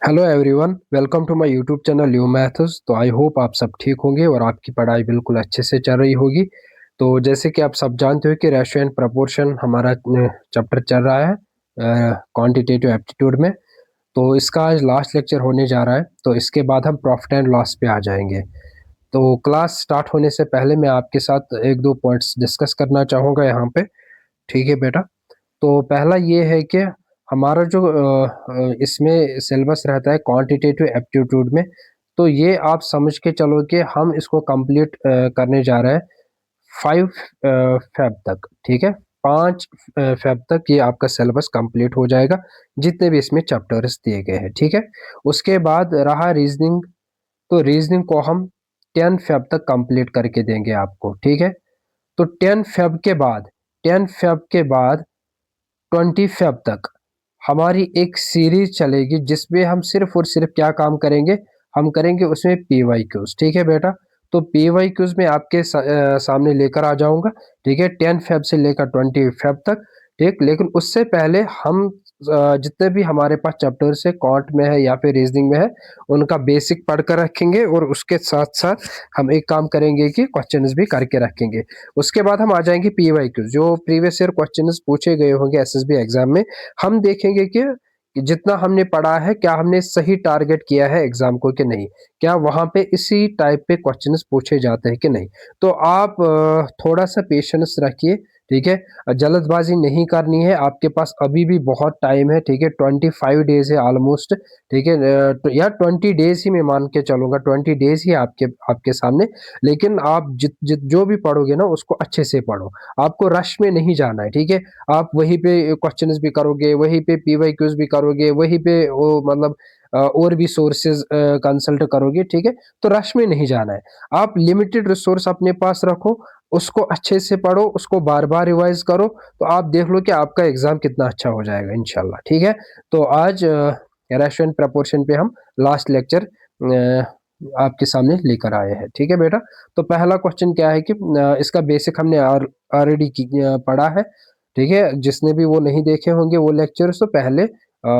Hello everyone, welcome to my YouTube channel U maths. तो I hope आप सब ठीक होंगे और आपकी पढ़ाई बिल्कुल अच्छे से चल रही होगी। तो जैसे कि आप सब जानते हो कि रेशियो एंड प्रपोर्शन हमारा चैप्टर चल रहा है क्वांटिटेटिव एप्टीट्यूड में। तो इसका आज लास्ट लेक्चर होने जा रहा है, तो इसके बाद हम प्रॉफिट एंड लॉस पे आ जाएंगे। तो क्लास स्टार्ट होने से पहले मैं आपके साथ एक दो पॉइंट्स डिस्कस करना चाहूँगा यहाँ पे। ठीक है बेटा। तो पहला ये है कि हमारा जो इसमें सिलेबस रहता है क्वांटिटेटिव एप्टीट्यूड में, तो ये आप समझ के चलो कि हम इसको कंप्लीट करने जा रहे हैं 5 फेब तक। ठीक है, 5 फेब तक ये आपका सिलेबस कंप्लीट हो जाएगा, जितने भी इसमें चैप्टर्स दिए गए हैं। ठीक है, उसके बाद रहा रीजनिंग। तो रीजनिंग को हम 10 फेब तक कंप्लीट करके देंगे आपको। ठीक है, तो 10 फेब के बाद 20 फेब तक हमारी एक सीरीज चलेगी, जिसमें हम सिर्फ और सिर्फ क्या काम करेंगे, हम करेंगे उसमें PYQs। ठीक है बेटा, तो PYQs में आपके सामने लेकर आ जाऊंगा। ठीक है, 10 फेब से लेकर 20 फेब तक। ठीक, लेकिन उससे पहले हम जितने भी हमारे पास चैप्टर्स है क्वांट में है या फिर रीजनिंग में है, उनका बेसिक पढ़ कर रखेंगे और उसके साथ साथ हम एक काम करेंगे कि क्वेश्चंस भी करके रखेंगे। उसके बाद हम आ जाएंगे PYQ, जो प्रीवियस ईयर क्वेश्चंस पूछे गए होंगे SSB एग्जाम में। हम देखेंगे कि जितना हमने पढ़ा है, क्या हमने सही टारगेट किया है एग्जाम को कि नहीं, क्या वहां पे इसी टाइप पे क्वेश्चंस पूछे जाते हैं कि नहीं। तो आप थोड़ा सा पेशेंस रखिए। ठीक है, जल्दबाजी नहीं करनी है, आपके पास अभी भी बहुत टाइम है। ठीक है, 25 डेज है ऑलमोस्ट। ठीक है, या 20 डेज ही मैं मान के चलूंगा, 20 डेज ही आपके आपके सामने। लेकिन आप जित जित जो भी पढ़ोगे ना, उसको अच्छे से पढ़ो, आपको रश में नहीं जाना है। ठीक है, आप वहीं पे क्वेश्चंस भी करोगे, वहीं पे PYQs भी करोगे, वहीं पे वो मतलब और भी सोर्सेज कंसल्ट करोगे। ठीक है, तो रश में नहीं जाना है। आप लिमिटेड रिसोर्स अपने पास रखो, उसको अच्छे से पढ़ो, उसको बार बार रिवाइज करो, तो आप देख लो कि आपका एग्जाम कितना अच्छा हो जाएगा इंशाल्लाह। ठीक है, तो आज रेशियो एंड प्रपोर्शन पे हम लास्ट लेक्चर आपके सामने लेकर आए हैं। ठीक है बेटा, तो पहला क्वेश्चन क्या है कि इसका बेसिक हमने ऑलरेडी पढ़ा है। ठीक है, जिसने भी वो नहीं देखे होंगे वो लेक्चर्स, तो पहले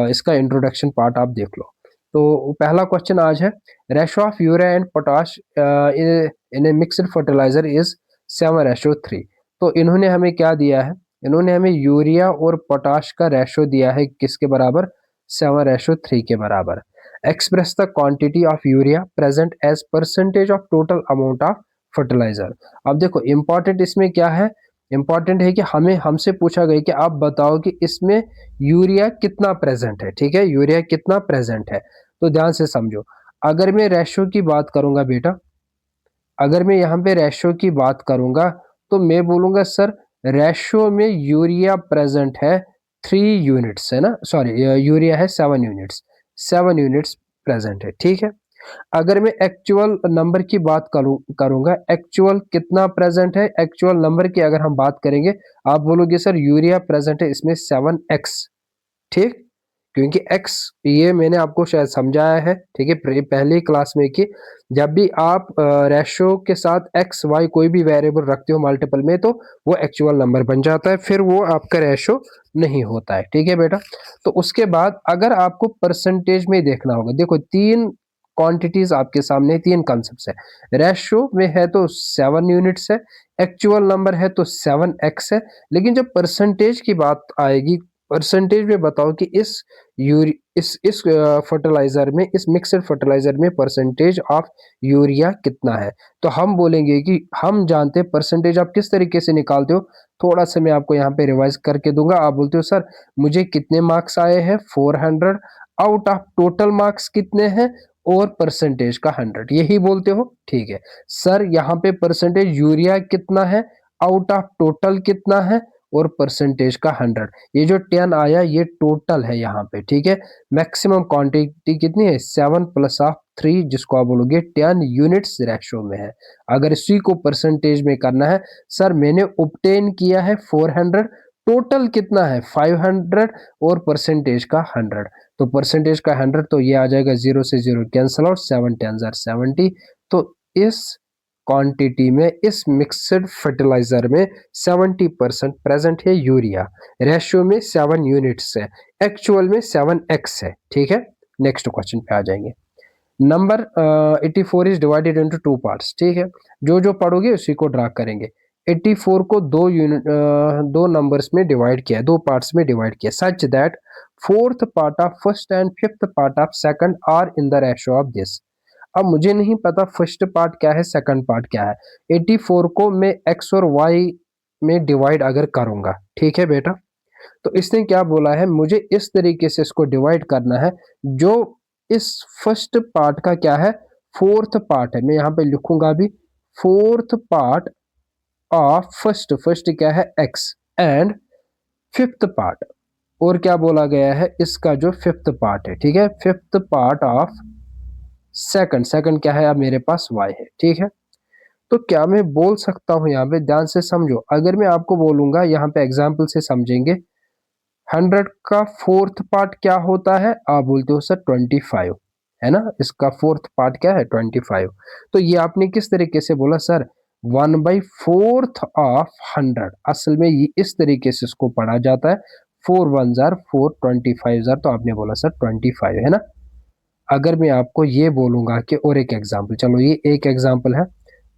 इसका इंट्रोडक्शन पार्ट आप देख लो। तो पहला क्वेश्चन आज है, ratio of urea and potash in a mixed fertiliser is 7:3। तो इन्होंने हमें क्या दिया है, इन्होंने हमें यूरिया और पोटाश का रेशो दिया है किसके बराबर, 7:3 के बराबर। Express the quantity of urea present as percentage of total amount of fertiliser. अब देखो इंपॉर्टेंट इसमें क्या है, इंपॉर्टेंट है कि हमें हमसे पूछा गया कि आप बताओ कि इसमें यूरिया कितना प्रेजेंट है। ठीक है, यूरिया कितना प्रेजेंट है, तो ध्यान से समझो। अगर मैं रेशो की बात करूंगा बेटा, अगर मैं यहाँ पे रेशो की बात करूंगा, तो मैं बोलूंगा सर रेशो में यूरिया प्रेजेंट है 3 यूनिट्स, है ना, सॉरी यूरिया है 7 यूनिट्स, 7 यूनिट्स प्रेजेंट है। ठीक है, अगर मैं एक्चुअल नंबर की बात करूंगा, एक्चुअल कितना प्रेजेंट है, एक्चुअल नंबर की अगर हम बात करेंगे, आप बोलोगे सर यूरिया प्रेजेंट है इसमें 7x। ठीक, क्योंकि x ये मैंने आपको शायद समझाया है। ठीक है, पहली क्लास में कि जब भी आप रेशो के साथ एक्स वाई कोई भी वेरिएबल रखते हो मल्टीपल में, तो वो एक्चुअल नंबर बन जाता है, फिर वो आपका रेशो नहीं होता है। ठीक है बेटा, तो उसके बाद अगर आपको परसेंटेज में देखना होगा, देखो तीन क्वांटिटीज आपके सामने, तीन कॉन्सेप्ट्स है। रेशो में है तो 7 यूनिट्स है, एक्चुअल नंबर है तो 7x है। लेकिन जब परसेंटेज की बात आएगी, परसेंटेज में बताओ कि इस फर्टिलाइजर में, इस मिक्सड फर्टिलाइजर में परसेंटेज ऑफ यूरिया कितना है, तो हम बोलेंगे कि हम जानते हैं परसेंटेज आप किस तरीके से निकालते हो। थोड़ा सा मैं आपको यहाँ पे रिवाइज करके दूंगा। आप बोलते हो सर मुझे कितने मार्क्स आए हैं, 400, आउट ऑफ टोटल मार्क्स कितने हैं, और परसेंटेज का 100, यही बोलते हो। ठीक है सर, यहाँ पे परसेंटेज यूरिया कितना है, आउट ऑफ टोटल कितना है, और परसेंटेज का 100। ये जो 10 आया ये टोटल है यहाँ पे। ठीक है, मैक्सिमम क्वांटिटी कितनी है, 7+3, जिसको आप बोलोगे 10 यूनिट्स रेशो में है। अगर इसी को परसेंटेज में करना है, सर मैंने ऑब्टेन किया है 400, टोटल कितना है 500, और परसेंटेज का 100। तो परसेंटेज का 100, तो ये आ जाएगा 0 से 0 कैंसिल आउट, 7 10 70। तो इस क्वांटिटी में, इस मिक्सड फर्टिलाइजर में 70% प्रेजेंट है यूरिया, रेशियो में 7 यूनिट्स है, एक्चुअल में 7x है। ठीक है, नेक्स्ट क्वेश्चन पे आ जाएंगे। Number 84 is divided into two parts, ठीक है, जो जो पढ़ोगे उसी को ड्रा करेंगे। 84 को दो नंबर्स में डिवाइड किया, दो पार्ट्स में डिवाइड किया, such that fourth part of first and fifth part of second are in the ratio of this. अब मुझे नहीं पता फर्स्ट पार्ट क्या है, सेकंड पार्ट क्या है। 84 को मैं x और y में डिवाइड अगर करूंगा, ठीक है बेटा, तो इसने क्या बोला है, मुझे इस तरीके से इसको डिवाइड करना है, जो इस फर्स्ट पार्ट का क्या है, फोर्थ पार्ट है। मैं यहाँ पे लिखूंगा भी fourth part of first, first क्या है x, एंड फिफ्थ पार्ट, और क्या बोला गया है, इसका जो फिफ्थ पार्ट है, ठीक है, fifth part of second, second क्या है, अब मेरे पास y है, ठीक है। तो क्या मैं बोल सकता हूं, यहाँ पे ध्यान से समझो, अगर मैं आपको बोलूंगा, यहाँ पे एग्जाम्पल से समझेंगे, 100 का फोर्थ पार्ट क्या होता है, आप बोलते हो सर 25, है ना, इसका फोर्थ पार्ट क्या है 25। तो ये आपने किस तरीके से बोला सर, 1/4 ऑफ 100, असल में ये इस तरीके से इसको पढ़ा जाता है, 4 1 जार 4, 25 जार, तो आपने बोला सर 25, है ना। अगर मैं आपको ये बोलूंगा कि और एक एग्जाम्पल, चलो ये एक एग्जाम्पल है,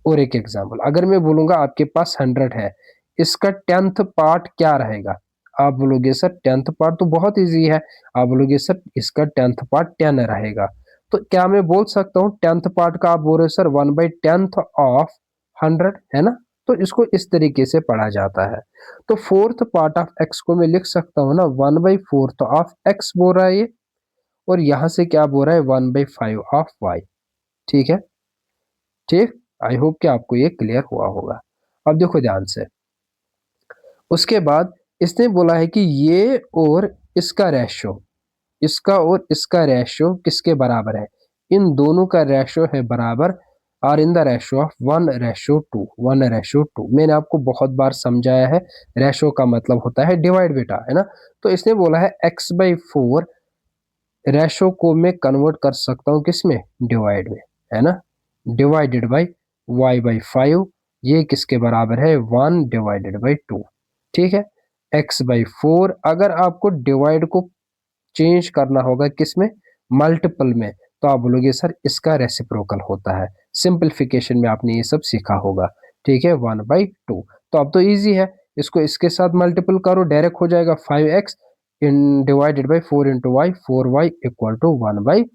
और एक एग्जाम्पल, अगर मैं बोलूंगा आपके पास 100 है, इसका 10th पार्ट क्या रहेगा, आप बोलोगे सर 10th पार्ट तो बहुत इजी है, आप बोलोगे सर इसका 10th पार्ट 10 रहेगा। तो क्या मैं बोल सकता हूँ 10th पार्ट का, आप बोल रहे हो सर 1/10 ऑफ 100, है ना। तो इसको इस तरीके से पढ़ा जाता है। तो फोर्थ पार्ट ऑफ एक्स को मैं लिख सकता हूँ ना 1/4 ऑफ एक्स बोल रहा है ये, और यहां से क्या बोल रहा है 1/5 ऑफ वाई, ठीक है, ठीक। आई होप कि आपको ये क्लियर हुआ होगा। अब देखो ध्यान से, उसके बाद इसने बोला है कि ये और इसका रेशियो, इसका और इसका रेशियो किसके बराबर है, इन दोनों का रेशियो है बराबर, are in the ratio of 1:2, 1:2। मैंने आपको बहुत बार समझाया है, रेशियो का मतलब होता है डिवाइड बेटा, है ना। तो इसने बोला है x/4 रेशो को मैं कन्वर्ट कर सकता हूँ किस में, डिवाइड में, है ना, डिवाइडेड बाई y/5, ये किसके बराबर है 1/2, ठीक है। x/4, अगर आपको डिवाइड को चेंज करना होगा किस में, मल्टीपल में, तो आप बोलोगे सर इसका रेसिप्रोकल होता है। सिंपलीफिकेशन में आपने ये सब सीखा होगा, ठीक है, 1/2। तो अब तो इजी है, इसको इसके साथ मल्टीपल करो, डायरेक्ट हो जाएगा 5x in divided by 4 into Y, 4y equal to 1/2।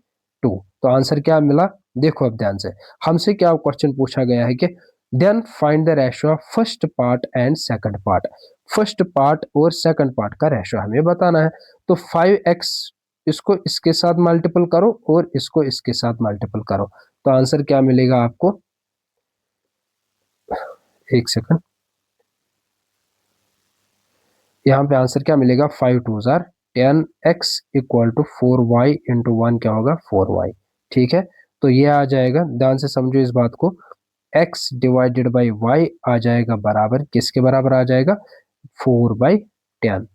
तो आंसर क्या मिला, देखो अब ध्यान से, हमसे क्या क्वेश्चन पूछा गया है कि then find the ratio of first part and second part, first part और सेकंड पार्ट का रेशियो हमें बताना है। तो 5x इसको इसके साथ मल्टीपल करो और इसको इसके साथ मल्टीपल करो, तो आंसर क्या मिलेगा आपको, एक सेकंड, यहाँ पे आंसर क्या मिलेगा, 5 2 jar 10x equal to 4y into 1 क्या होगा 4y, ठीक है। तो ये आ जाएगा, ध्यान से समझो इस बात को, x डिवाइडेड बाई y आ जाएगा बराबर, किसके बराबर आ जाएगा, 4/10,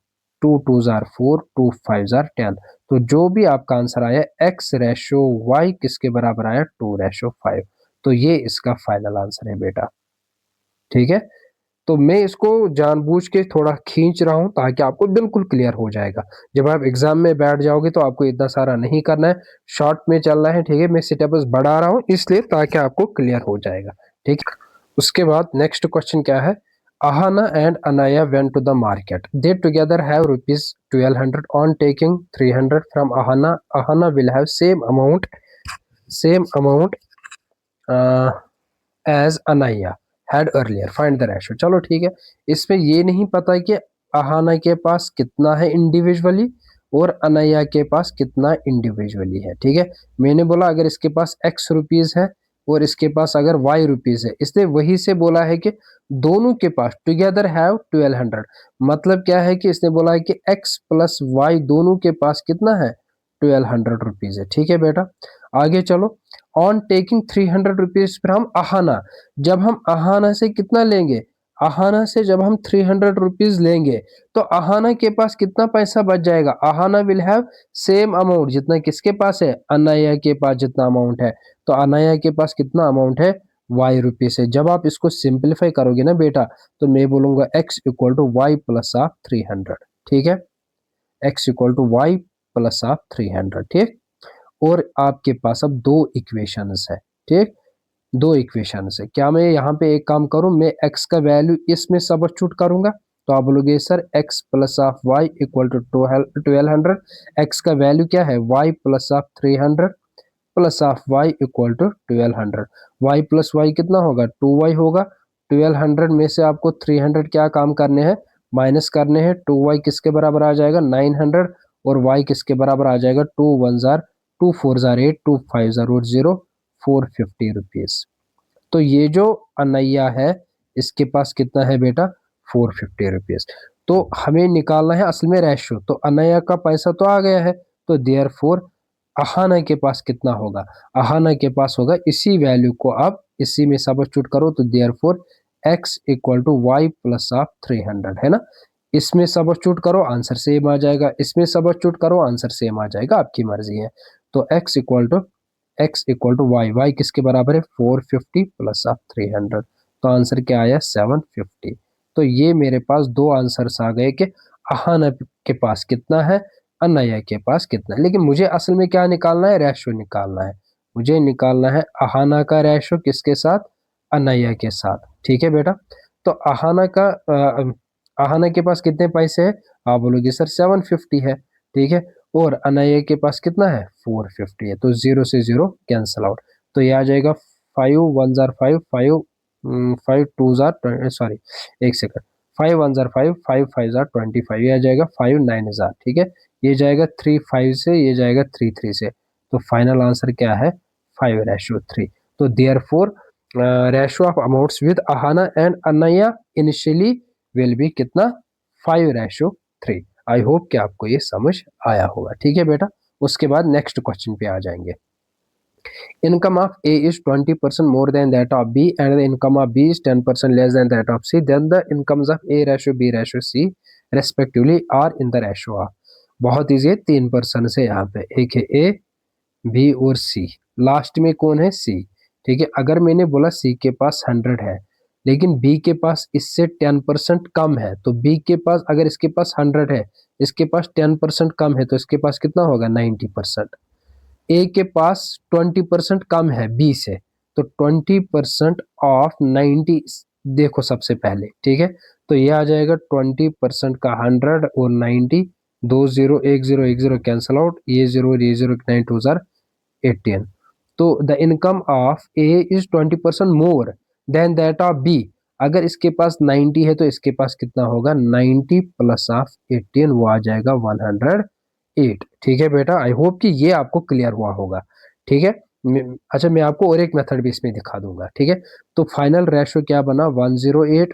2 2 जार 4, 2 5 जार 10। तो जो भी आपका आंसर आया x/y किसके बराबर आया, 2/5। तो ये इसका फाइनल आंसर है बेटा, ठीक है। तो मैं इसको जानबूझ के थोड़ा खींच रहा हूं ताकि आपको बिल्कुल क्लियर हो जाएगा, जब आप एग्जाम में बैठ जाओगे तो आपको इतना सारा नहीं करना है, शॉर्ट में चलना है, ठीक है। मैं सिलेबस बढ़ा रहा हूं इसलिए ताकि आपको क्लियर हो जाएगा, ठीक है। उसके बाद नेक्स्ट क्वेश्चन क्या है, Ahana and Anaya went to the market. They together have rupees 1200. On taking 300 from Ahana, Ahana will have same amount uh, as Anaya had earlier. Find the ratio. चलो ठीक है, इसमें ये नहीं पता कि अहाना के पास कितना है इंडिविजुअली और अनैया के पास कितना इंडिविजुअली है, ठीक है। मैंने बोला अगर इसके पास x रुपीज है और इसके पास अगर y रुपीज है, इसने वही से बोला है कि दोनों के पास टुगेदर हैव 1200, मतलब क्या है कि इसने बोला है कि x प्लस y दोनों के पास कितना है 1200 रुपीज है, ठीक है बेटा। आगे चलो, on taking 300 rupees from Ahana, जब हम अहाना से कितना लेंगे, अहाना से जब हम 300 रुपीज लेंगे तो अहाना के पास कितना पैसा बच जाएगा, Ahana will have same amount, जितना किसके पास है, अनाया के पास जितना अमाउंट है, तो अनाया के पास कितना अमाउंट है y रुपीज है। जब आप इसको सिंप्लीफाई करोगे ना बेटा, तो मैं बोलूंगा x equal to Y plus of 300, ठीक है, x equal to Y plus of 300, ठीक। और आपके पास अब दो इक्वेशंस है, ठीक, दो इक्वेशंस है। क्या मैं यहाँ पे एक काम करूँ, मैं x का वैल्यू इसमें सबस्टिट्यूट करूंगा, तो आप बोलोगे sir x plus of Y equal to 1200, x का वैल्यू क्या है y plus of 300 plus of y equal to 1200, y plus Y कितना होगा 2y होगा, 1200 में से आपको 300 क्या काम करने हैं, माइनस करने हैं, 2y किसके बराबर आ जाएगा 900 और y किसके बराबर आ जाएगा 2 1 जार 2 4 जार 8 2 5 जार 0 450 रुपीज। तो ये जो अनैया है इसके पास कितना है बेटा 450 रुपीज। तो हमें निकालना है असल में रेशो, तो अनैया का पैसा तो आ गया है, तो देयर फोर अहाना के पास कितना होगा, अहाना के पास होगा इसी वैल्यू को आप इसी में सबस्टिट्यूट करो, तो there four X equal to Y plus of 300 है ना, इसमें सबस्टिट्यूट करो आंसर सेम आ जाएगा, इसमें सबस्टिट्यूट करो आंसर सेम आ जाएगा, आपकी मर्जी है। तो x equal to Y, Y किसके बराबर है 450 प्लस ऑफ 300, तो आंसर क्या आया 750। तो ये मेरे पास दो आंसर्स आ गए कि अहाना के पास कितना है, अनैया के पास कितना है। लेकिन मुझे असल में क्या निकालना है, रेशो निकालना है, मुझे निकालना है अहाना का रेशो किसके साथ, अनैया के साथ, ठीक है बेटा। तो अहाना के पास कितने पैसे है, आप बोलोगे सर 750 है, ठीक है, और अनैया के पास कितना है 450 है, तो जीरो से जीरो कैंसल आउट, तो ये आ जाएगा 5 1 जार 5 5 5 2 जार सॉरी एक सेकंड 5 1 जार 5 5 5 जार 25, ये आ जाएगा 5 9 जार, ठीक है, ये जाएगा 3 5 से, ये जाएगा 3 3 से, तो फाइनल आंसर क्या है 5:3। तो there four ratio of amounts with Ahana and Anaiya initially will be कितना 5:3। आई होप कि आपको ये समझ आया होगा, ठीक है बेटा। उसके बाद नेक्स्ट क्वेश्चन पे आ जाएंगे। Income of A is 20% more than that of B and the income of B is 10% less than that of C, then the incomes of A ratio B ratio C respectively are in the ratio of. बहुत easy है, 3% से यहाँ पे एक है A B और सी, last में कौन है सी, ठीक है। अगर मैंने बोला सी के पास 100 है लेकिन बी के पास इससे 10% कम है, तो बी के पास अगर इसके पास 100 है, इसके पास 10% कम है, तो इसके पास कितना होगा 90%। ए के पास 20% कम है बी से, तो 20% ऑफ 90 देखो सबसे पहले, ठीक है, तो ये आ जाएगा 20% का 100 और 90, दो जीरो एक जीरो कैंसल आउट, ये जीरो 9 2 जार 18। तो the income of A is 20% more than that of B, अगर इसके पास 90 है तो इसके पास कितना होगा 90 प्लस ऑफ 18, वो आ जाएगा 108, ठीक है बेटा। आई होप कि ये आपको क्लियर हुआ होगा, ठीक है। अच्छा मैं आपको और एक मेथड भी इसमें दिखा दूंगा, ठीक है। तो फाइनल रेशो क्या बना 108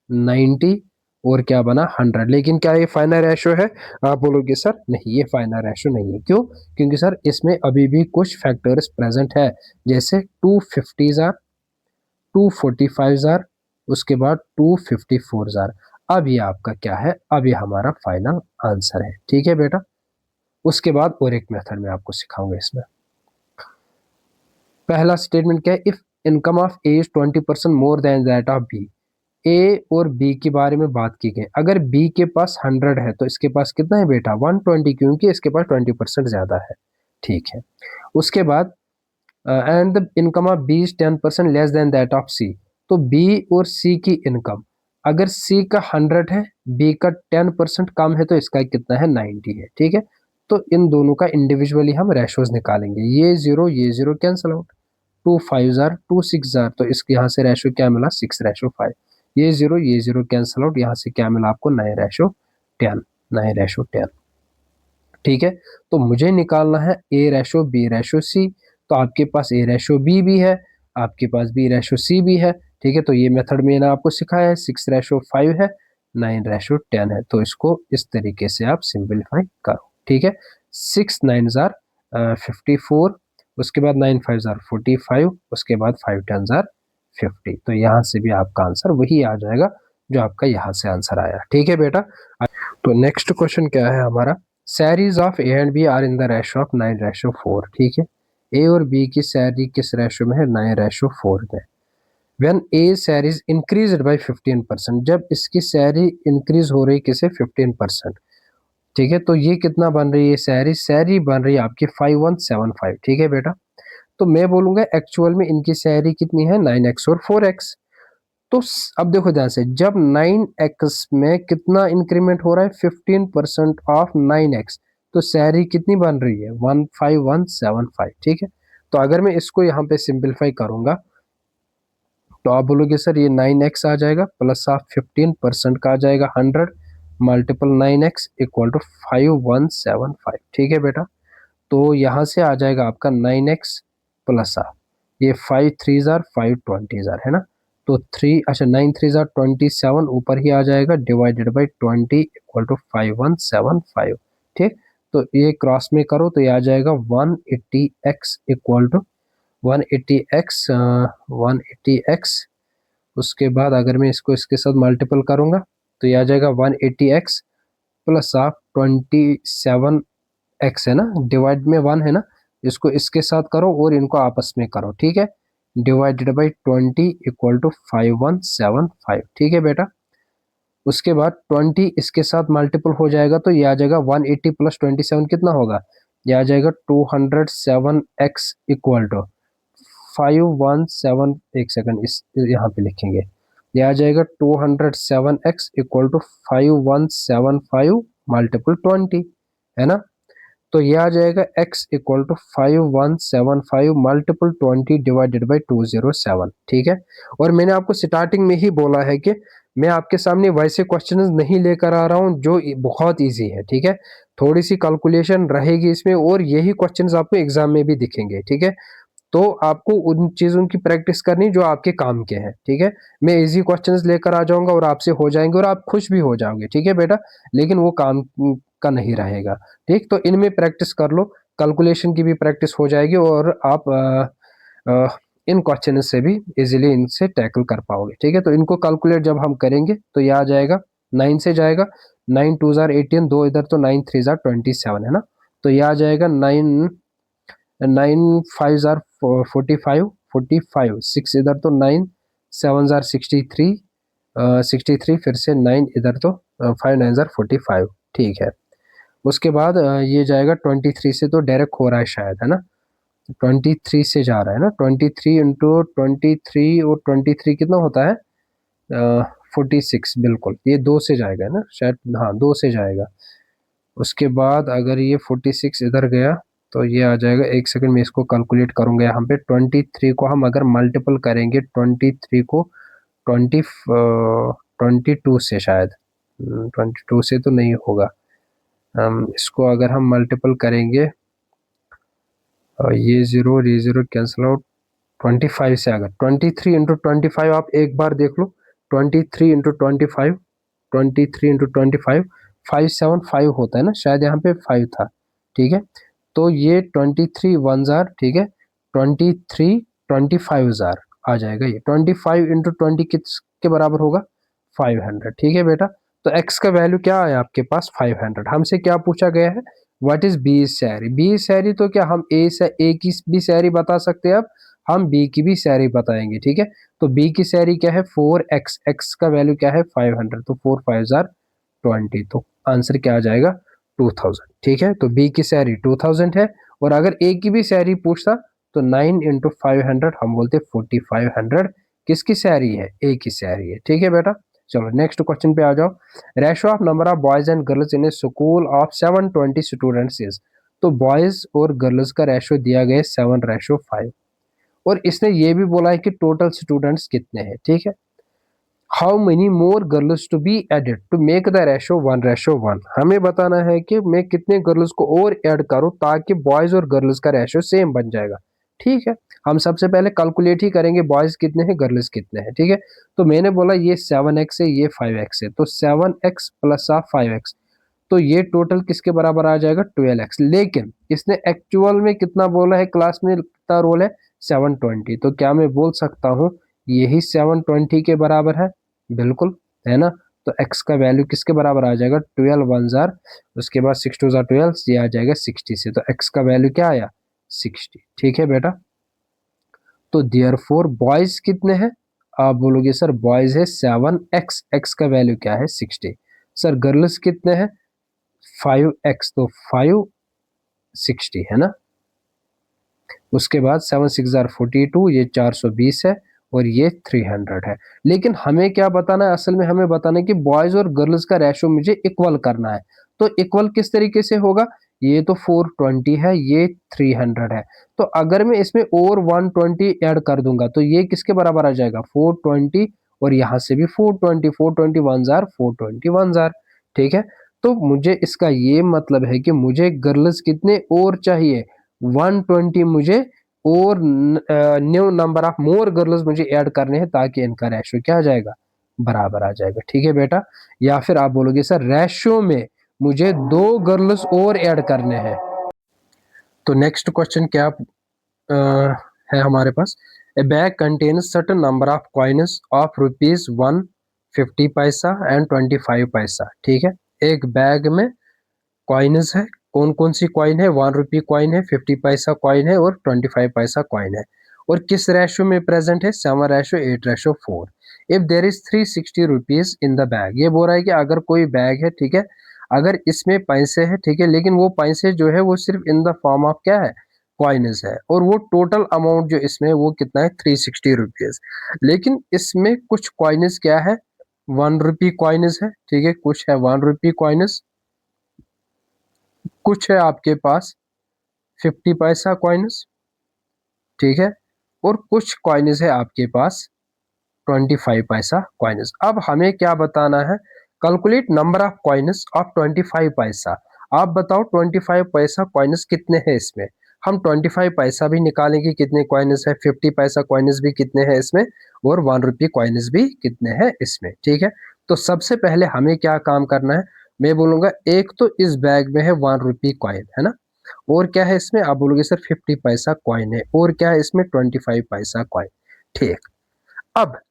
90 और क्या बना 100, लेकिन क्या ये फाइनल रेशो है, आप बोलोगे सर नहीं ये फाइनल रेशो नहीं है, क्यों, क्योंकि सर इसमें अभी भी कुछ फैक्टर्स प्रेजेंट है, जैसे 250 जार 245 जार उसके बाद 254 जार। अब ये आपका क्या है, अब ये हमारा फाइनल आंसर है, ठीक है बेटा। उसके बाद और एक मेथड मैं आपको सिखाऊंगा इसमें। पहला स्टेटमेंट क्या है, if income of A is 20% more than that of B, A और बी के बारे में बात की गई, अगर बी के पास 100 है तो इसके पास कितना है बेटा 120, क्योंकि इसके पास 20% ज्यादा है, ठीक है। उसके बाद and the income of B is 10% less than that of C, तो बी और सी की इनकम, अगर सी का 100 है बी का 10% कम है, तो इसका कितना है 90 है, ठीक है। तो इन दोनों का इंडिविजुअली हम रेशोज निकालेंगे, ये zero cancel out, 2 5 jar 2 6 jar, तो इसके यहाँ से रेशो क्या मिला 6:5, ये जीरो कैंसल आउट, यहाँ से क्या मिला आपको 9:10, ठीक है। तो मुझे निकालना है ए रेशो बी रेशो सी, तो आपके पास ए रेशो बी भी है, आपके पास बी रेशो सी भी है, ठीक है। तो ये मेथड मैंने आपको सिखाया है, 6:5 है 9:10 है, तो इसको इस तरीके से आप सिंप्लीफाई करो, ठीक है। 6 9 जार 54, उसके बाद 9 5 जार 45, उसके बाद 5 10 जार 50, तो यहाँ से भी आपका आंसर वही आ जाएगा जो आपका यहाँ से आंसर आया, ठीक है बेटा। तो नेक्स्ट क्वेश्चन क्या है हमारा, salaries of A and B are in the ratio of 9:4, ठीक है। ए और बी की सैरी किस रेशो में है 9:4 में। When A series increased by 15%, जब इसकी सैरी इंक्रीज हो रही किसे 15%, ठीक है। तो ये कितना बन रही है सैलरी, सैलरी बन रही है आपकी 5175। ठीक है बेटा। तो मैं बोलूंगा एक्चुअल में इनकी सैलरी कितनी है, 9x और 4x। तो अब देखो ध्यान से, जब 9x में कितना इंक्रीमेंट हो रहा है, 15% ऑफ 9x, तो सैलरी कितनी बन रही है, 15175। ठीक है। तो अगर मैं इसको यहाँ पे सिंपलीफाई करूंगा तो आप बोलोगे सर ये 9x आ जाएगा प्लस ऑफ 15% का आ जाएगा 100 मल्टीपल 9x इक्वल टू 5175। ठीक है बेटा। तो यहाँ से आ जाएगा आपका 9x प्लस ऑफ ये 5 3 जार 5 20 जार है ना। तो 3 अच्छा 9 3 जार 27 ऊपर ही आ जाएगा डिवाइडेड बाई 20 इक्वल टू 5175। ठीक। तो ये क्रॉस में करो तो ये आ जाएगा 180x equal to 180x 180x। उसके बाद अगर मैं इसको इसके साथ मल्टीपल करूंगा तो ये आ जाएगा 180x प्लस ऑफ 27x है ना, डिवाइड में 1 है ना, इसको इसके साथ करो और इनको आपस में करो। ठीक है। Divided by 20 equal to 5175। ठीक है बेटा। उसके बाद 20 इसके साथ मल्टीपल हो जाएगा तो ये आ जाएगा 180 प्लस 27 कितना होगा, ये आ जाएगा 207x इक्वल टू 517। एक सेकंड इस यहाँ पे लिखेंगे, ये आ जाएगा 207x इक्वल टू 5175 मल्टीपल 20 है ना। तो ये आ जाएगा x equal to 5175 multiple 20 divided by 207। ठीक है। और मैंने आपको स्टार्टिंग में ही बोला है कि मैं आपके सामने वैसे क्वेश्चंस नहीं लेकर आ रहा हूं जो बहुत इजी है। ठीक है। थोड़ी सी कैलकुलेशन रहेगी इसमें और यही क्वेश्चंस आपको एग्जाम में भी दिखेंगे। ठीक है। तो आपको उन चीजों की प्रैक्टिस करनी जो आपके काम के हैं। ठीक है। मैं इजी क्वेश्चंस लेकर आ जाऊंगा और आपसे हो जाएंगे और आप खुश भी हो जाओगे। ठीक है बेटा। लेकिन वो काम का नहीं रहेगा। ठीक। तो इनमें प्रैक्टिस कर लो, कैलकुलेशन की भी प्रैक्टिस हो जाएगी और आप इन क्वेश्चन से भी इजीली इनसे टैकल कर पाओगे। ठीक है। तो इनको कैलकुलेट जब हम करेंगे तो ये आ जाएगा 9 से जाएगा, 9 2 जार 18, दो इधर तो 9 3 जार 27 है ना। तो ये आ जाएगा 9 5 जार 45 45, 6 इधर तो 9 7 जार 63 63, फिर से 9 इधर तो 5 9 जार 45। ठीक है। उसके बाद ये जाएगा 23 से, तो डायरेक्ट हो रहा है शायद है ना, 23 से जा रहा है ना, 23 इंटू 23 और 23 कितना होता है, 46 बिल्कुल, ये 2 से जाएगा ना शायद, हाँ 2 से जाएगा। उसके बाद अगर ये 46 इधर गया तो ये आ जाएगा, एक सेकंड में इसको कैलकुलेट करूंगा यहाँ पे। 23 को हम अगर मल्टीपल करेंगे 23 को 22 से शायद, 22 से तो नहीं होगा, इसको अगर हम मल्टीपल करेंगे ये जीरो और ये जीरो कैंसिल आउट, 25 से अगर 23 इंटू 25 आप एक बार देख लो, 23 इंटू 25, 23 इंटू 25 575 होता है ना शायद, यहाँ पे 5 था। ठीक है। तो ये 23 1 जार, ठीक है, 23 25 जार आ जाएगा। ये 25 इंटू 20 किसके बराबर होगा, 500। ठीक है बेटा। तो x का वैल्यू क्या है आपके पास, 500। हमसे क्या पूछा गया है, व्हाट इज बी सैरी, बी सैरी तो क्या हम ए की भी सैरी बता सकते हैं, अब हम बी की भी सैरी बताएंगे। ठीक है। तो बी की सैरी क्या है 4x, x का वैल्यू क्या है 500, तो 4 5 जार 20, तो आंसर क्या आ जाएगा 2000। ठीक है। तो बी की सैरी 2000 है, और अगर ए की भी सैरी पूछता तो 9 इंटू 500 हम बोलते 4500 किसकी सैरी है, ए की सैरी है। ठीक है बेटा। चलो नेक्स्ट क्वेश्चन पे आ जाओ। Ratio of number of boys and girls in A school of 720 students is, तो बॉयज और गर्ल्स का रेशो दिया गया 7:5, और इसने ये भी बोला है कि टोटल स्टूडेंट्स कितने हैं। ठीक है। How many more girls to be added to make the ratio 1:1, हमें बताना है कि मैं कितने गर्ल्स को और ऐड करूं ताकि बॉयज और गर्ल्स का रेशो सेम बन जाएगा। ठीक है। हम सबसे पहले कैलकुलेट ही करेंगे बॉयज कितने हैं गर्ल्स कितने हैं। ठीक है। तो मैंने बोला ये 7x है ये 5x है, तो 7x प्लस 5x, तो ये टोटल किसके बराबर आ जाएगा 12x। लेकिन इसने एक्चुअल में कितना बोला है, क्लास में कितना रोल है 720, तो क्या मैं बोल सकता हूँ यही 720 के बराबर है, बिल्कुल है ना। तो x का वैल्यू किसके बराबर आ जाएगा 12 1 जार, उसके बाद 6 2 जार 12, ये आ जाएगा 60 से, तो x का वैल्यू क्या आया 60। ठीक है बेटा। तो देयरफॉर बॉयज कितने हैं, आप बोलोगे सर बॉयज है 7x, x का वैल्यू क्या है 60। सर गर्ल्स कितने हैं 5x तो 560 है ना। उसके बाद 7 6 42, ये 420 है और ये 300 है। लेकिन हमें क्या बताना है, असल में हमें बताना है कि बॉयज और गर्ल्स का रेशो मुझे इक्वल करना है। तो इक्वल किस तरीके से होगा, ये तो 420 है, ये 300 है। तो अगर मैं इसमें और 120 ऐड कर दूंगा तो ये किसके बराबर आ जाएगा, 420, और यहां से भी 420, 420 वन जार 420 वन जार। ठीक है, तो मुझे इसका ये मतलब है कि मुझे गर्ल्स कितने और चाहिए, 120 मुझे, और new number of more girls मुझे ऐड करने हैं ताकि इनका रेशो क्या आ जाएगा, बराबर आ जाएगा। ठीक है बेटा, या फिर आप बोलोगे सर रेशो में मुझे 2 गर्ल्स और ऐड करने हैं। तो नेक्स्ट क्वेश्चन क्या है हमारे पास, a bag contains certain number of coins of rupees 150 paisa and 25 पैसा। ठीक है, एक बैग में कॉइन्स है, कौन कौन सी कॉइन है, 1 रुपी कॉइन है, 50 पैसा कॉइन है और 25 पैसा कॉइन है, और किस रेशो में प्रेजेंट है, 7:8:4। If there is 360 rupees in the bag, ये बोल रहा है कि अगर कोई बैग है, ठीक है, अगर इसमें पैसे है, ठीक है, लेकिन वो पैसे जो है वो सिर्फ इन द फॉर्म ऑफ क्या है, कॉइन्स है, और वो टोटल अमाउंट जो इसमें वो कितना है, 360 रुपीज। लेकिन इसमें कुछ कॉइन्स क्या है, 1 रुपी कॉइन्स है, ठीक है, कुछ है 1 रुपी कॉइन्स, कुछ है आपके पास 50 पैसा कॉइन्स, ठीक है, और कुछ कॉइन्स है आपके पास 25 पैसा कॉइन्स। अब हमें क्या बताना है, calculate number of coins of 25 पैसा। आप बताओ 25 पैसा कॉइन्स कितने हैं इसमें, हम 25 पैसा भी निकालेंगे कितने कॉइन्स है, 50 पैसा कॉइन्स भी कितने हैं इसमें, और 1 रुपी कॉइन्स भी कितने हैं इसमें। ठीक है, तो सबसे पहले हमें क्या काम करना है, मैं बोलूंगा एक तो इस बैग में है 1 रुपी कॉइन है ना, और क्या है इसमें, आप बोलोगे सर 50 पैसा कॉइन है, और क्या है इसमें 25 पैसा कॉइन। ठीक, अब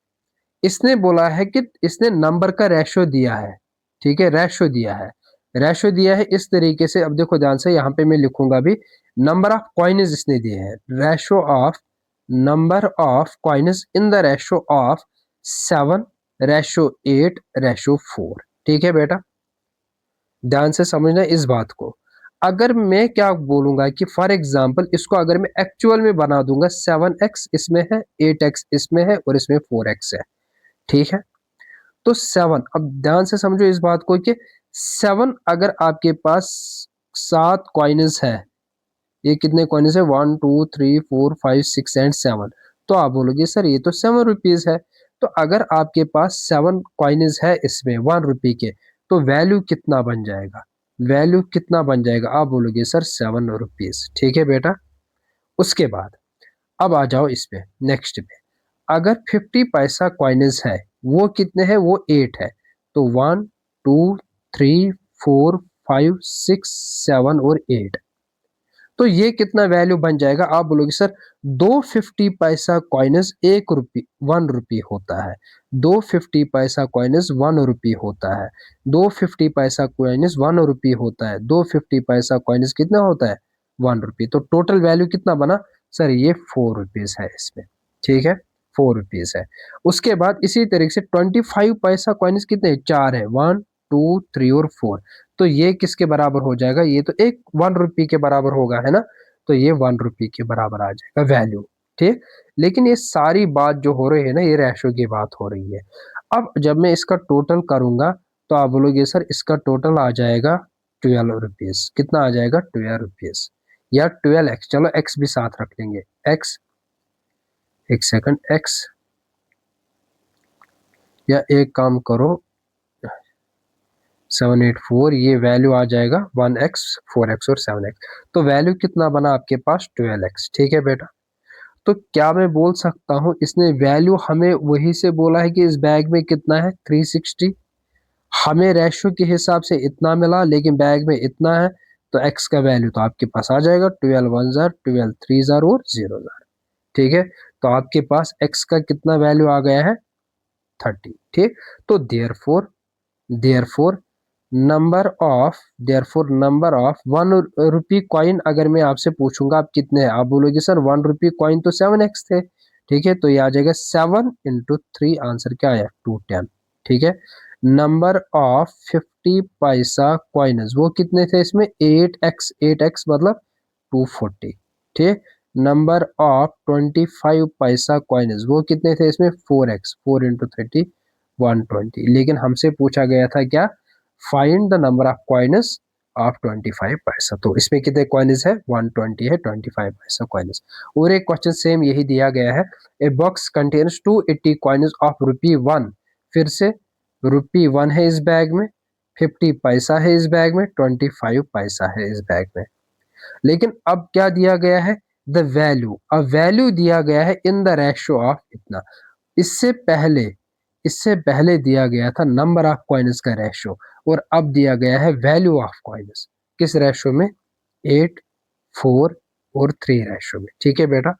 इसने बोला है कि इसने नंबर का रेशो दिया है, ठीक है, रेशो दिया है, रेशो दिया है इस तरीके से। अब देखो ध्यान से, यहाँ पे मैं लिखूंगा भी, नंबर ऑफ कॉइन्स इसने दिए हैं, ratio of number of coins in the ratio of 7:8:4। ठीक है बेटा, ध्यान से समझना इस बात को। अगर मैं क्या बोलूंगा कि फॉर एग्जांपल इसको अगर मैं एक्चुअल में बना दूंगा, 7x इसमें है, 8x इसमें है और इसमें 4x है। ठीक है, तो 7, अब ध्यान से समझो इस बात को कि 7 अगर आपके पास 7 कॉइन्स है, ये कितने कॉइन्स है, 1 2 3 4 5 6 एंड 7, तो आप बोलोगे सर ये तो 7 रुपीज है। तो अगर आपके पास 7 कॉइन्स है इसमें 1 रुपी के, तो वैल्यू कितना बन जाएगा, वैल्यू कितना बन जाएगा, आप बोलोगे सर 7 रुपीज। ठीक है बेटा, उसके बाद अब आ जाओ इस पे नेक्स्ट पे, अगर 50 पैसा कॉइन्स है वो कितने हैं, वो 8 है, तो 1 2 3 4 5 6 7 और 8, तो ये कितना वैल्यू बन जाएगा, आप बोलोगे सर 250 पैसा कॉइन्स 1 रुपी 1 रुपी होता है, 250 पैसा कॉइन्स 1 रुपी होता है, 250 पैसा कॉइन्स 1 रुपी होता है, 250 पैसा कॉइन्स कितना होता है, 1 रुपी। तो टोटल वैल्यू कितना बना सर, ये 4 रुपीज है इसमें। ठीक है, 4 रुपीज है। उसके बाद इसी तरीके से 25 पैसा कॉइन्स कितने, 4 है, 1 2 3 और 4, तो ये किसके बराबर हो जाएगा, ये तो एक 1 रुपी के बराबर होगा है ना, तो ये 1 रुपी के बराबर आ जाएगा वैल्यू। ठीक, लेकिन ये सारी बात जो हो रही है ना, ये रेशो की बात हो रही है। अब जब मैं इसका टोटल करूंगा तो आप बोलोगे सर इसका टोटल आ जाएगा 12 रुपीज, कितना आ जाएगा, 12 रुपीज या 12x, चलो x भी साथ रख लेंगे, x, एक सेकंड, x, या एक काम करो 784, ये वैल्यू आ जाएगा 1x 4x और 7x, तो वैल्यू कितना बना आपके पास, 12x। ठीक है बेटा, तो क्या मैं बोल सकता हूँ इसने वैल्यू हमें वही से बोला है कि इस बैग में कितना है, 360, हमें रेशो के हिसाब से इतना मिला लेकिन बैग में इतना है, तो x का वैल्यू तो आपके पास आ जाएगा 12 1 जार 12 3 जार और 0 जार। ठीक है, तो आपके पास x का कितना वैल्यू आ गया है, 30। ठीक, तो therefore number of 1 rupee coin, अगर मैं आपसे पूछूंगा आप कितने हैं, आप बोलोगे सर 1 रुपी कॉइन तो 7x थे। ठीक है, तो ये आ जाएगा 7 × 3, आंसर क्या आया, 210। ठीक है, नंबर ऑफ 50 पैसा कॉइन्स, वो कितने थे इसमें 8x, 8x मतलब 240, ठीक। नंबर ऑफ 25 पैसा कॉइन्स, वो कितने थे इसमें 4x, 4 इंटू 30 120। लेकिन हमसे पूछा गया था क्या, find the number of coins of 25 पैसा। तो इसमें कितने कॉइन्स है 120 है, 25 पैसा कॉइन्स। और एक क्वेश्चन सेम यही दिया गया है, a box contains 280 coins of ₹1। फिर से ₹1 है इस बैग में, 50 पैसा है इस बैग में, 25 पैसा है इस बैग में। लेकिन अब क्या दिया गया है, द वैल्यू, अब वैल्यू दिया गया है इन द रेशियो ऑफ इतना। इससे पहले दिया गया था नंबर ऑफ कॉइन्स का रेशियो, और अब दिया गया है वैल्यू ऑफ कॉइन्स। किस रेशियो में, 8, 4 और 3 रेशियो में, ठीक है बेटा।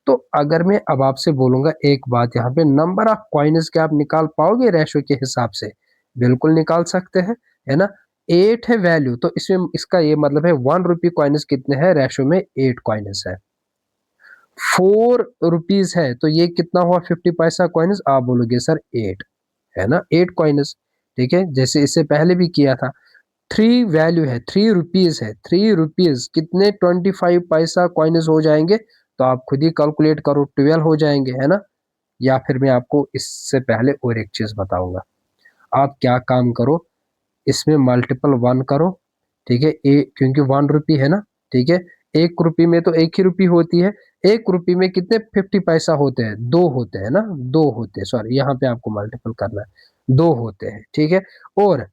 तो अगर मैं अब आपसे बोलूंगा एक बात, यहाँ पे नंबर ऑफ कॉइन्स क्या आप निकाल पाओगे रेशियो के हिसाब से, बिल्कुल निकाल सकते हैं, है ना। 8 है वैल्यू, तो इसमें इसका ये मतलब है 1 रुपी कॉइन्स कितने हैं रेशियो में, 8 कॉइन्स है। 4 रुपीज है, तो ये कितना हुआ 50 पैसा कॉइन्स, आप बोलोगे सर 8, है ना, 8 कॉइन्स, ठीक है, जैसे इससे पहले भी किया था। 3 वैल्यू है, 3 रुपीज है, 3 रुपीज कितने 25 पैसा कॉइन्स हो जाएंगे, तो आप खुद ही कैलकुलेट करो, 12 हो जाएंगे, है ना। या फिर मैं आपको इससे पहले और एक चीज बताऊंगा, आप क्या काम करो, इसमें मल्टीपल 1 करो, ठीक है, क्योंकि 1 रुपी है ना, ठीक है। 1 रुपी में तो 1 ही रुपी होती है, 1 रुपी में कितने 50 पैसा होते हैं, 2 होते हैं ना, 2 होते हैं, सॉरी यहाँ पे आपको मल्टीपल करना है, 2 होते हैं, ठीक है। और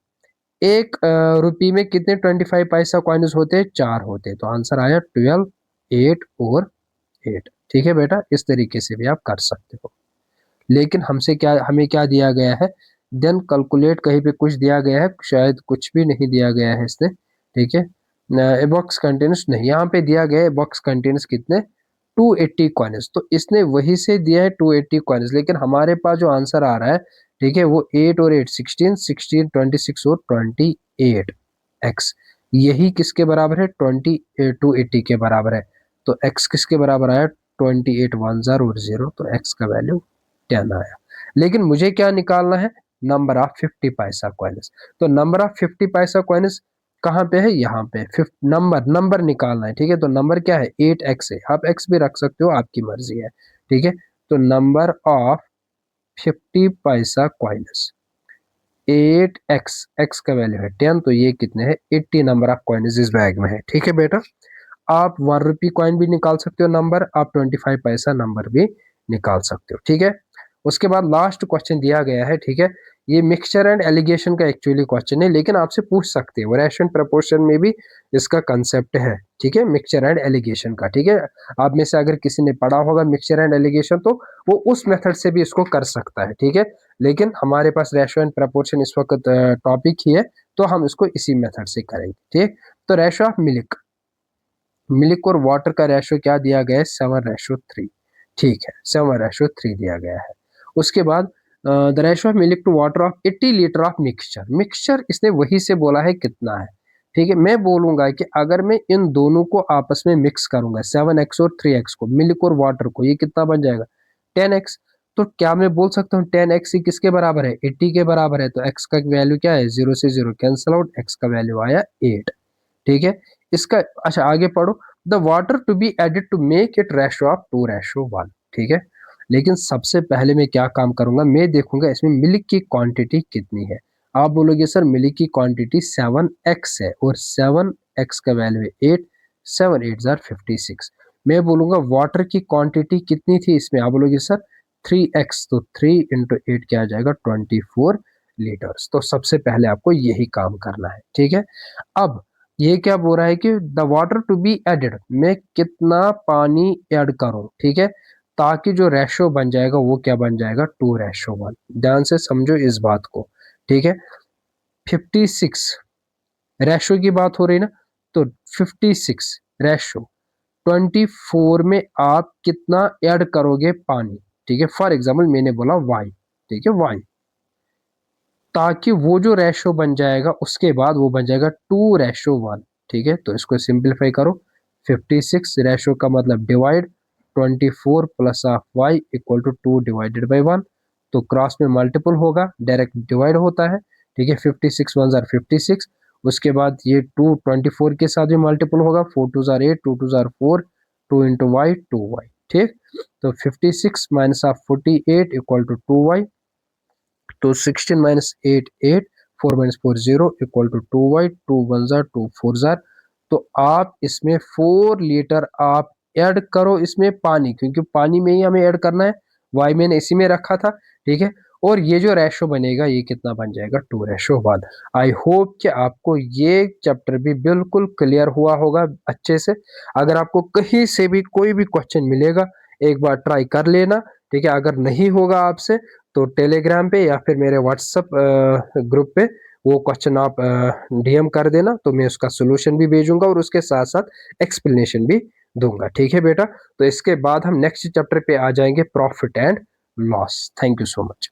1 रुपी में कितने 25 पैसा कॉइन्स होते हैं, 4 होते हैं, तो आंसर आया 12, 8 और 8, ठीक है बेटा, इस तरीके से भी आप कर सकते हो। लेकिन हमें क्या दिया गया है, देन कैलकुलेट, कहीं पे कुछ दिया गया है, शायद कुछ भी नहीं दिया गया है इसने, ठीक है। ए बॉक्स कंटेन्स नहीं, यहाँ पे दिया गया है बॉक्स कंटेन्स कितने 280 कॉइन्स, तो इसने वही से दिया है 280 कॉइन्स, लेकिन हमारे पास जो आंसर आ रहा है, ठीक है, वो 8 और 8 16 16 26 और 28 एक्स, यही किसके बराबर है 280 के बराबर है। तो एक्स किसके बराबर आया 28 1 0 और 0, तो एक्स का वैल्यू 10 आया। लेकिन मुझे क्या निकालना है, नंबर ऑफ 50 पैसा कॉइन्स। तो नंबर ऑफ 50 पैसा कॉइन्स कहाँ पे है, यहाँ पे नंबर निकालना है, ठीक है। तो नंबर क्या है 8x है, आप x भी रख सकते हो, आपकी मर्जी है, ठीक है। तो नंबर ऑफ 50 पैसा कॉइन्स 8x, x का वैल्यू है 10, तो ये कितने हैं 80 नंबर ऑफ कॉइन्स इस बैग में है, ठीक है बेटा। आप 1 रुपी कॉइन भी निकाल सकते हो नंबर, आप 25 पैसा नंबर भी निकाल सकते हो, ठीक है। उसके बाद लास्ट क्वेश्चन दिया गया है, ठीक है, ये मिक्सचर एंड एलिगेशन का एक्चुअली क्वेश्चन है, लेकिन आपसे पूछ सकते हो, रेशन प्रपोर्शन में भी इसका कंसेप्ट है, ठीक है, मिक्सचर एंड एलिगेशन का, ठीक है। आप में से अगर किसी ने पढ़ा होगा मिक्सचर एंड एलिगेशन, तो वो उस मेथड से भी इसको कर सकता है, ठीक है। लेकिन हमारे पास रेशो एंड प्रपोर्शन इस वक्त टॉपिक ही है, तो हम इसको इसी मेथड से करेंगे, ठीक। तो रेशो ऑफ मिल्क और वाटर का रेशो क्या दिया गया है 7:3, ठीक है, 7:3 दिया गया है। उसके बाद the ratio of milk to water of 80 litre of mixture इसने वही से बोला है कितना है, ठीक है। मैं बोलूंगा कि अगर मैं इन दोनों को आपस में मिक्स करूंगा 7x और 3x को, मिल्क और वाटर को, ये कितना बन जाएगा 10x। तो क्या मैं बोल सकता हूँ 10x ही किसके बराबर है 80 के बराबर है, तो x का वैल्यू क्या है 0 से 0 कैंसिल आउट, x का वैल्यू आया 8, ठीक है। इसका अच्छा आगे पढ़ो, the water to be added to make it ratio of 2:1, ठीक है। लेकिन सबसे पहले मैं क्या काम करूंगा, मैं देखूंगा इसमें मिल्क की क्वांटिटी कितनी है। आप बोलोगे सर मिल्क की क्वांटिटी 7x है, और 7x का वैल्यू है 8, 7 8 जार 56। मैं बोलूंगा वाटर की क्वांटिटी कितनी थी इसमें, आप बोलोगे सर 3x, तो 3 इंटू 8 क्या आ जाएगा 24 लीटर्स। तो सबसे पहले आपको यही काम करना है, ठीक है। अब ये क्या बोल रहा है कि the water to be added, मैं कितना पानी ऐड करूं, ठीक है, ताकि जो रेशो बन जाएगा वो क्या बन जाएगा 2:1। ध्यान से समझो इस बात को, ठीक है। 56 रेशो की बात हो रही ना, तो 56 रेशो 24 में आप कितना ऐड करोगे पानी, ठीक है। फॉर एग्जाम्पल मैंने बोला वाई, ठीक है, वाई, ताकि वो जो रेशो बन जाएगा उसके बाद वो बन जाएगा 2:1, ठीक है। तो इसको सिंप्लीफाई करो, 56 रेशो का मतलब divide 24 plus of Y equal to 2 divided by 1, तो क्रॉस में मल्टीपल होगा, डायरेक्ट डिवाइड होता है, ठीक है, 56 1 जार 56, उसके बाद ये 2 24 के साथ भी मल्टीपल होगा, 4 2 jar 8, 2 2 jar 4, 2 into Y 2y, ठीक। तो 56 minus of 48 equal to 2y, तो 16 minus 8 8, 4 minus 4 0 equal to 2y, 2 1 जार 2 4 जार। तो आप इसमें 4 लीटर आप ऐड करो इसमें पानी, क्योंकि पानी में ही हमें ऐड करना है, y मैंने इसी में रखा था, ठीक है। और ये जो रेशो बनेगा ये कितना बन जाएगा, 2:1। आई होप कि आपको ये चैप्टर भी बिल्कुल क्लियर हुआ होगा अच्छे से। अगर आपको कहीं से भी कोई भी क्वेश्चन मिलेगा एक बार ट्राई कर लेना, ठीक है। अगर नहीं होगा आपसे तो टेलीग्राम पे या फिर मेरे व्हाट्सएप ग्रुप पे वो क्वेश्चन आप डीएम कर देना, तो मैं उसका सोल्यूशन भी भेजूंगा और उसके साथ साथ एक्सप्लेनेशन भी दूंगा, ठीक है बेटा। तो इसके बाद हम नेक्स्ट चैप्टर पे आ जाएंगे, profit and loss. Thank you so much.